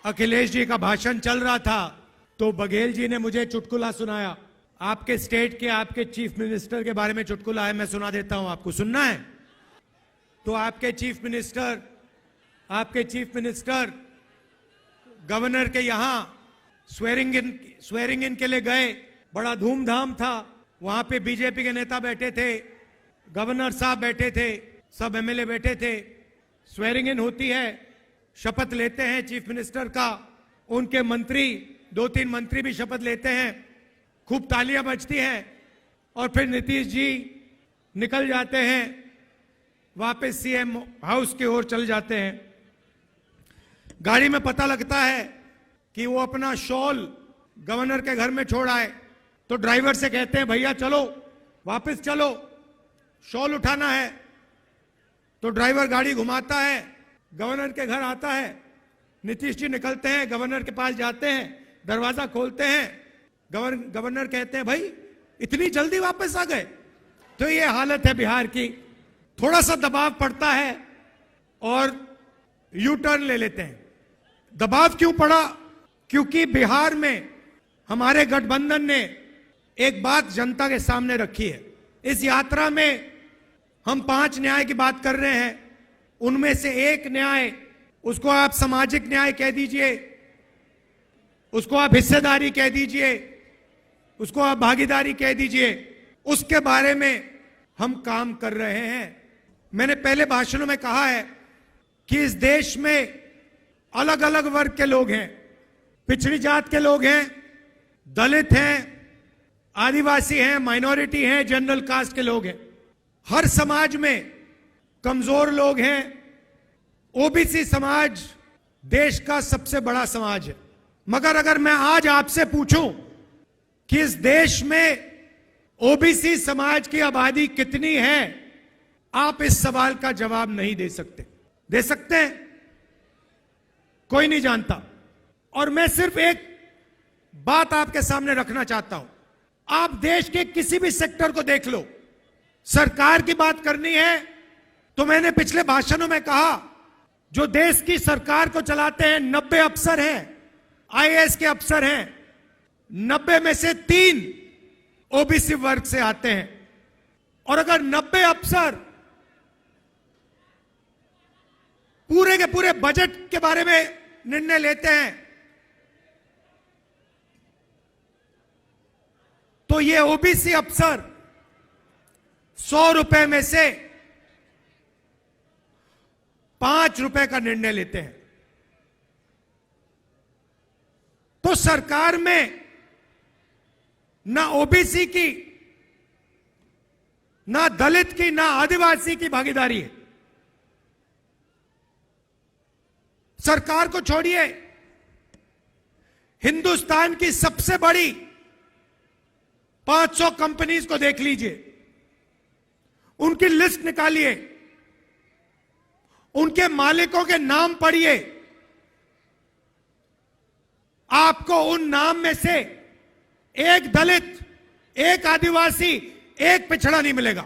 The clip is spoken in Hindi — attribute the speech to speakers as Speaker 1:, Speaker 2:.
Speaker 1: अखिलेश जी का भाषण चल रहा था तो बघेल जी ने मुझे चुटकुला सुनाया। आपके स्टेट के आपके चीफ मिनिस्टर के बारे में चुटकुला है, मैं सुना देता हूं, आपको सुनना है? तो आपके चीफ मिनिस्टर गवर्नर के यहां स्वेरिंग इन के लिए गए, बड़ा धूमधाम था। वहां पे बीजेपी के नेता बैठे थे, गवर्नर साहब बैठे थे, सब एमएलए बैठे थे। स्वेरिंग इन होती है, शपथ लेते हैं चीफ मिनिस्टर का, उनके मंत्री 2-3 मंत्री भी शपथ लेते हैं, खूब तालियां बजती हैं और फिर नीतीश जी निकल जाते हैं, वापस सीएम हाउस की ओर चल जाते हैं। गाड़ी में पता लगता है कि वो अपना शॉल गवर्नर के घर में छोड़ आए, तो ड्राइवर से कहते हैं भैया चलो वापस चलो, शॉल उठाना है। तो ड्राइवर गाड़ी घुमाता है, गवर्नर के घर आता है। नीतीश जी निकलते हैं, गवर्नर के पास जाते हैं, दरवाजा खोलते हैं, गवर्नर कहते हैं भाई इतनी जल्दी वापस आ गए। तो ये हालत है बिहार की। थोड़ा सा दबाव पड़ता है और यू टर्न ले लेते हैं। दबाव क्यों पड़ा? क्योंकि बिहार में हमारे गठबंधन ने एक बात जनता के सामने रखी है। इस यात्रा में हम 5 न्याय की बात कर रहे हैं, उनमें से एक न्याय, उसको आप सामाजिक न्याय कह दीजिए, उसको आप हिस्सेदारी कह दीजिए, उसको आप भागीदारी कह दीजिए, उसके बारे में हम काम कर रहे हैं। मैंने पहले भाषणों में कहा है कि इस देश में अलग अलग वर्ग के लोग हैं, पिछड़ी जात के लोग हैं, दलित हैं, आदिवासी हैं, माइनॉरिटी हैं, जनरल कास्ट के लोग हैं। हर समाज में कमजोर लोग हैं। ओबीसी समाज देश का सबसे बड़ा समाज है। मगर अगर मैं आज आपसे पूछूं कि इस देश में ओबीसी समाज की आबादी कितनी है, आप इस सवाल का जवाब नहीं दे सकते। दे सकते हैं? कोई नहीं जानता। और मैं सिर्फ एक बात आपके सामने रखना चाहता हूं। आप देश के किसी भी सेक्टर को देख लो, सरकार की बात करनी है तो मैंने पिछले भाषणों में कहा, जो देश की सरकार को चलाते हैं 90 अफसर हैं, आईएएस के अफसर हैं, 90 में से 3 ओबीसी वर्ग से आते हैं। और अगर 90 अफसर पूरे के पूरे बजट के बारे में निर्णय लेते हैं तो ये ओबीसी अफसर 100 रुपए में से 5 रुपए का निर्णय लेते हैं। तो सरकार में ना ओबीसी की, ना दलित की, ना आदिवासी की भागीदारी है। सरकार को छोड़िए, हिंदुस्तान की सबसे बड़ी 500 कंपनीज को देख लीजिए, उनकी लिस्ट निकालिए, उनके मालिकों के नाम पढ़िए, आपको उन नाम में से एक दलित, एक आदिवासी, एक पिछड़ा नहीं मिलेगा।